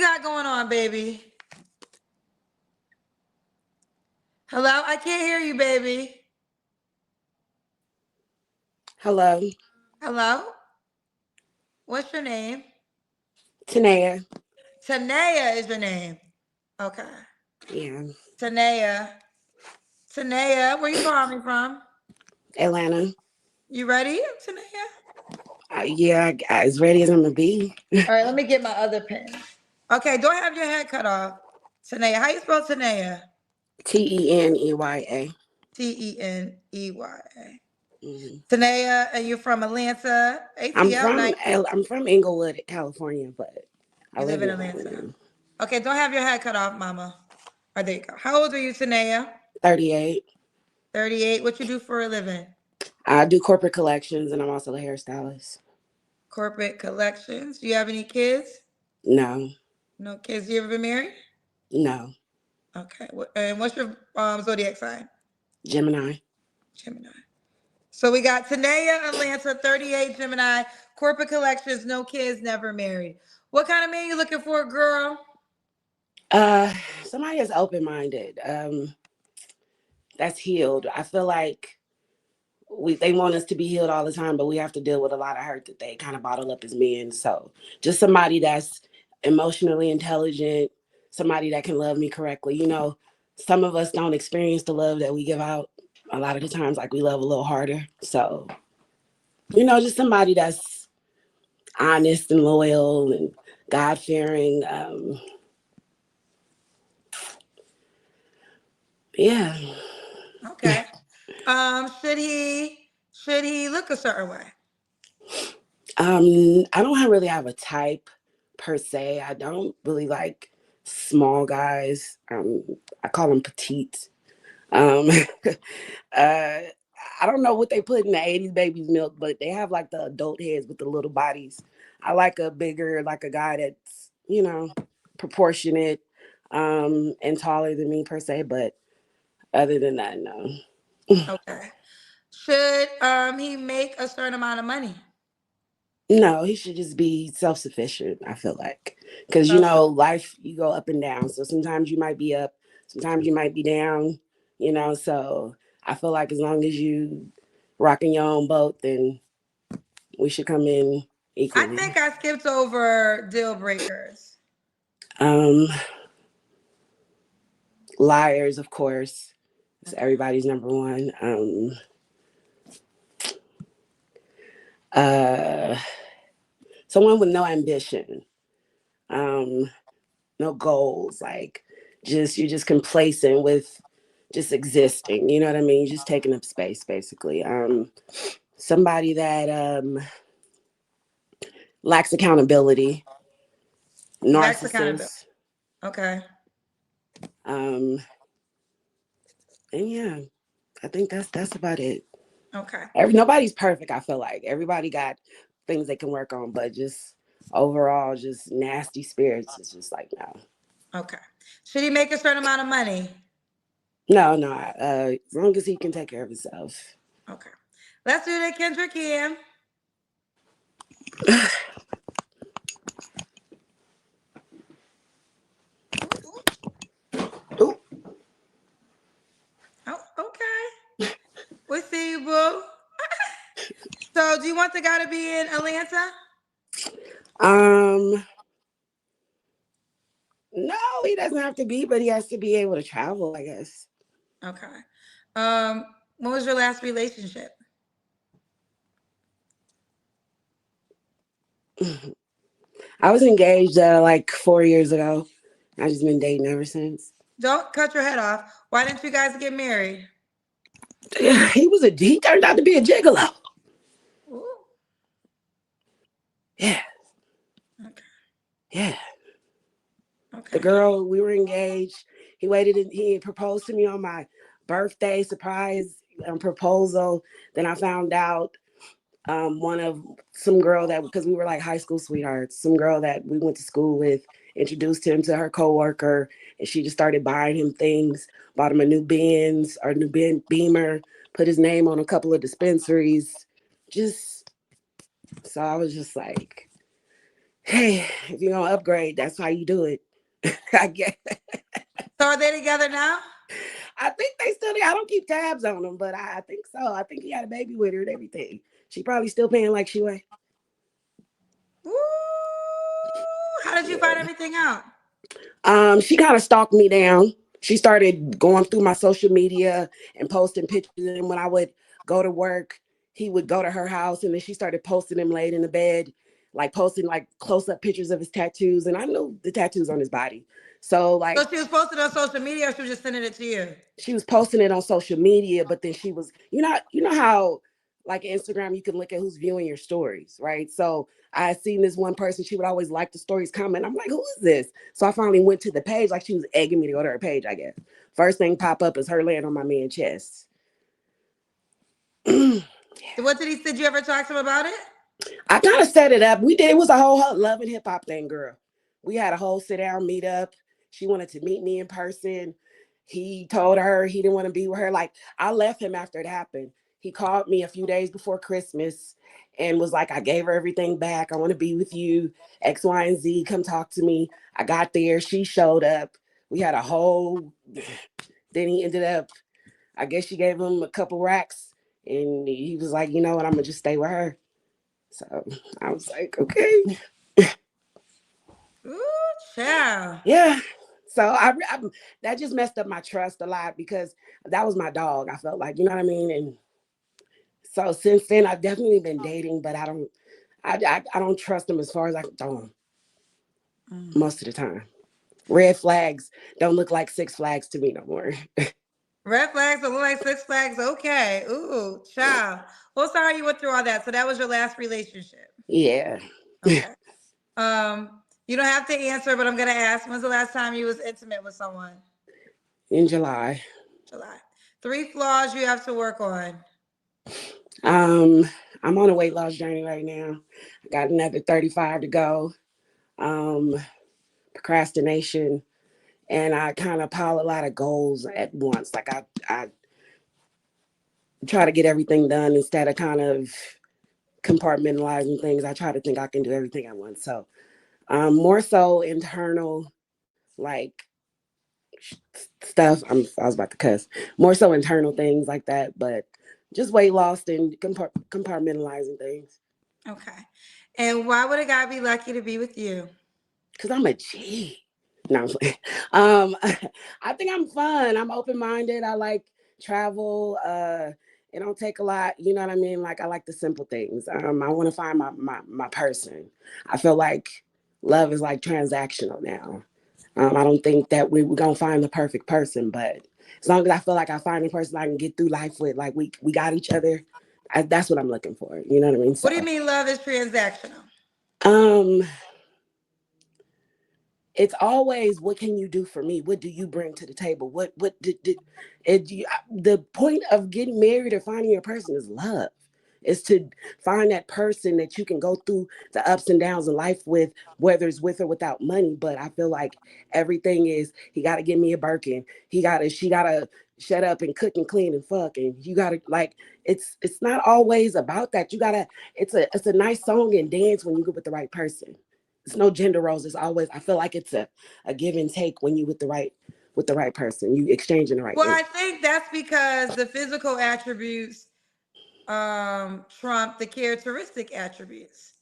you got going on, baby? Hello? I can't hear you, baby. Hello. Hello? What's your name? Tanea. Tanea is your name. Okay. Yeah. Tanea. Tanea, where you calling me from? Atlanta. You ready, Tanea? Yeah, as ready as I'm gonna be. All right, let me get my other pen. Okay, don't have your head cut off. Tanea, how you spell Tanea? Teneya. Teneya. Mm-hmm. Tanea, and you're from Atlanta, I'm ATL. from I'm from Inglewood, California, but I You live live in in Atlanta Atlanta. now. Okay, don't have your head cut off, mama. Oh, there you go. How old are you, Tanea? 38. 38. What you do for a living? I do corporate collections, and I'm also a hairstylist. Corporate collections. Do you have any kids? No, No kids. You ever been married? no. Okay. And what's your zodiac sign? Gemini. Gemini. So we got Tanea, Atlanta, 38, Gemini, corporate collections, no kids, never married. What kind of man you looking for, girl? Uh, Somebody that's open minded. That's healed. I feel like they want us to be healed all the time, but we have to deal with a lot of hurt that they kind of bottle up as men. So just somebody that's emotionally intelligent, somebody that can love me correctly. Some of us don't experience the love that we give out a lot of the times, like we love a little harder. So, just somebody that's honest and loyal and God fearing. Yeah. Okay. Should he look a certain way? I don't really have a type per se. I don't really like small guys. I call them petite. Um, uh, I don't know what they put in the 80s baby's milk, but they have like the adult heads with the little bodies. I like like a guy that's, proportionate, and taller than me per se. But other than that, no. Okay. Should he make a certain amount of money? No, he should just be self-sufficient, I feel like. Because, So, life, you go up and down. So sometimes you might be up, sometimes you might be down, So I feel like as long as you rocking your own boat, then we should come in I equally. think I skipped over deal breakers. Um, Liars, of course. It's Okay. everybody's number one. Uh, Someone with no ambition. Um, no goals, like you're just complacent with just existing, you know what I mean? Just taking up space basically. Somebody that lacks accountability, Max accountability. narcissist. Okay. um and yeah, I think that's about it. Okay. Nobody's perfect. I feel like everybody got things they can work on, but just overall just nasty spirits is just like no. Okay. Should he make a certain amount of money? No, as long as he can take care of himself. Okay. Let's do the Kendrick Cam. Ooh. Oh, okay. We see you, boo. So, do you want the guy to be in Atlanta? um No, he doesn't have to be, but he has to be able to travel, I guess. Okay. Um, when was your last relationship? I was engaged like 4 years ago. I just been dating ever since. Don't cut your head off. Why didn't you guys get married? He turned out to be a gigolo. Ooh. Yeah, Okay. yeah. The Okay. girl, we were engaged. He proposed to me on my birthday, surprise proposal. Then I found out one of some girl that, because we were like high school sweethearts, some girl that we went to school with introduced him to her coworker, and she just started buying him things, bought him a new Benz or new Beamer, put his name on a couple of dispensaries. Just so I was just like, Hey, if you're gonna upgrade, that's how you do it. I guess. So are they together now? I think they still. I don't keep tabs on them, but I think so. I think he had a baby with her and everything. She probably still paying like she was. Woo! How did you find Yeah. everything out? She kind of stalked me down. She started going through my social media and posting pictures. And when I would go to work, he would go to her house, and then she started posting him laid in the bed, like posting like close up pictures of his tattoos. And I knew the tattoos on his body. So So like she was posted on social media, or she was just sending it to you? she was posting it on social media, but then she was, you know how like Instagram, you can look at who's viewing your stories, right? So I had seen this one person, she would always like the stories, comment. I'm like, who is this? So I finally went to the page, like she was egging me to go to her page, I guess. First thing pop up is her laying on my man's chest. Yeah. What did he? Did you ever talk to him about it? I kind of set it up. We did. It was a whole love and hip hop thing, girl. We had a whole sit down meet up. She wanted to meet me in person. He told her he didn't want to be with her. Like I left him after it happened. He called me a few days before Christmas and was like, I gave her everything back. I want to be with you. X, Y, and Z. Come talk to me. I got there. She showed up. We had a whole. Then he ended up. I guess she gave him a couple racks, and he was like, you know what? I'm gonna just stay with her. So I was like, okay, Ooh, child. yeah. So I that just messed up my trust a lot because that was my dog. I felt like, you know what I mean. And so since then, I've definitely been dating, but I don't trust them as far as I can throw them Mm. most of the time. Red flags don't look like Six Flags to me no more. Red flags that look like six flags. Okay. Ooh, child. Well, sorry you went through all that. So that was your last relationship. Yeah, Okay. You don't have to answer, but I'm gonna ask. When's the last time you was intimate with someone? in July. July. Three flaws you have to work on. Um, I'm on a weight loss journey right now. I got another 35 to go. Um, Procrastination, and I kind of pile a lot of goals at once. Like I try to get everything done instead of kind of compartmentalizing things. I try to think I can do everything at once. So more so internal, like stuff. I was about to cuss. More so internal things like that, but just weight loss and compartmentalizing things. Okay. And why would a guy be lucky to be with you? Cause I'm a G. No, I think I'm fun. I'm open minded. I like travel. It don't take a lot. You know what I mean? Like I like the simple things. I want to find my person. I feel like love is like transactional now. I don't think that we're gonna find the perfect person, but as long as I feel like I find a person I can get through life with, like we got each other. That's what I'm looking for. You know what I mean? What do you So, mean love is transactional? um, it's always what can you do for me, what do you bring to the table, what did it, the point of getting married or finding your person is love, is to find that person that you can go through the ups and downs of life with, whether it's with or without money. But I feel like everything is, he got to give me a Birkin, she got to shut up and cook and clean and fuck, and you got to like, it's not always about that. You gotta, it's a nice song and dance when you get with the right person. It's no gender roles. It's always, I feel like it's a give and take when you with the right person. You exchange in the right Well, I energy. think that's because the physical attributes trump the characteristic attributes,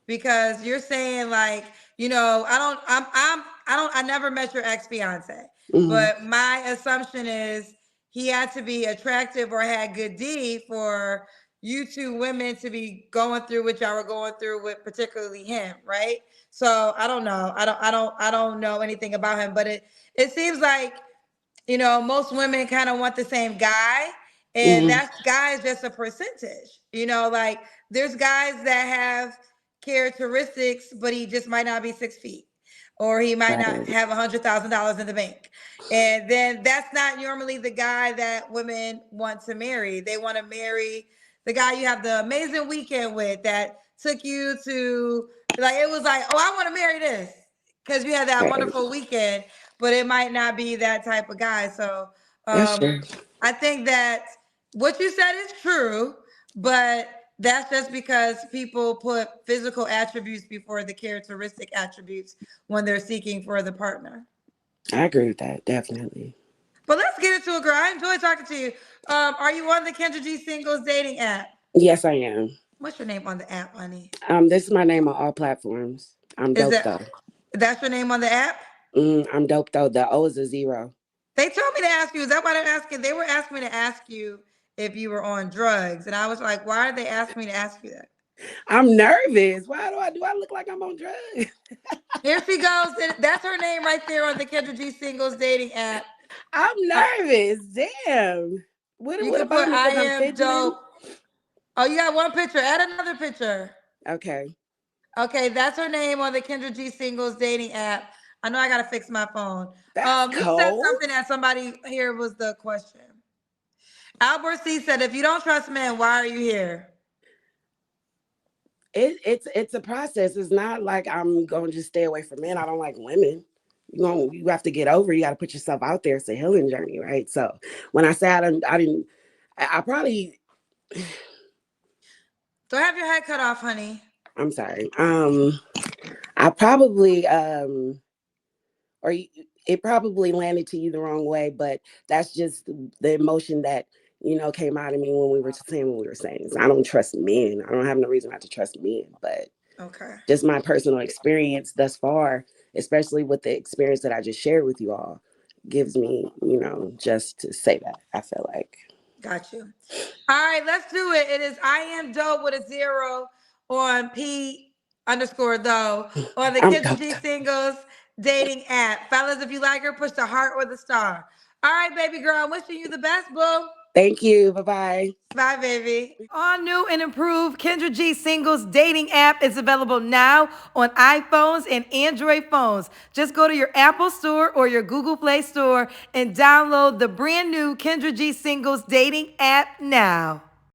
because you're saying like, I never met your ex-fiance, Mm-hmm. but my assumption is he had to be attractive or had good D for you two women to be going through what y'all were going through with, particularly him, right? So I don't know, I don't know anything about him, but it seems like, most women kind of want the same guy, and Mm-hmm. that guy is just a percentage. Like there's guys that have characteristics, but he just might not be 6 feet, or he might not Right. have $100,000 in the bank. And then that's not normally the guy that women want to marry. They want to marry the guy you have the amazing weekend with, that took you to, like, it was like, oh, I want to marry this because you had that Right. wonderful weekend, but it might not be that type of guy. So That's true. I think that what you said is true, but that's just because people put physical attributes before the characteristic attributes when they're seeking for the partner. I agree with that, definitely. But let's get into it, girl. I enjoy talking to you. Are you on the Kendra G singles dating app? Yes, I am. What's your name on the app, honey? This is my name on all platforms. I'm Is dope that though. that's your name on the app? I'm dope though. The O is a zero. They told me to ask you. Is that why they're asking? They were asking me to ask you if you were on drugs, and I was like, why are they asking me to ask you that? I'm nervous. Why do I look like I'm on drugs? Here she goes. That's her name right there on the Kendra G singles dating app. I'm Uh, nervous. Damn. What you what can about put me? I Because I'm am fidgeting? dope. Oh, you got one picture. Add another picture. Okay. Okay, that's her name on the Kendra G singles dating app. I know I gotta fix my phone. That's You said cold. something that somebody here was the question. Albert C said, if you don't trust men, why are you here? It's a process. It's not like I'm going to just stay away from men. I don't like women. You have to get over. You got to put yourself out there. It's a healing journey, right? So when I say I probably. Don't have your head cut off, honey. I'm sorry. I probably or it probably landed to you the wrong way, but that's just the emotion that came out of me when we were saying what we were saying. So I don't trust men. I don't have no reason not to trust men, but Okay. just my personal experience thus far, especially with the experience that I just shared with you all, gives me, just to say that. I feel like Got you. All right, let's do it. It is I am dope with a zero on P underscore though on the I'm Kendra dope. G singles dating app. Fellas, if you like her, push the heart or the star. All right, baby girl, I'm wishing you the best, boo. Thank you. Bye bye. Bye, baby. All new and improved Kendra G Singles dating app is available now on iPhones and Android phones. Just go to your Apple Store or your Google Play Store and download the brand new Kendra G Singles dating app now.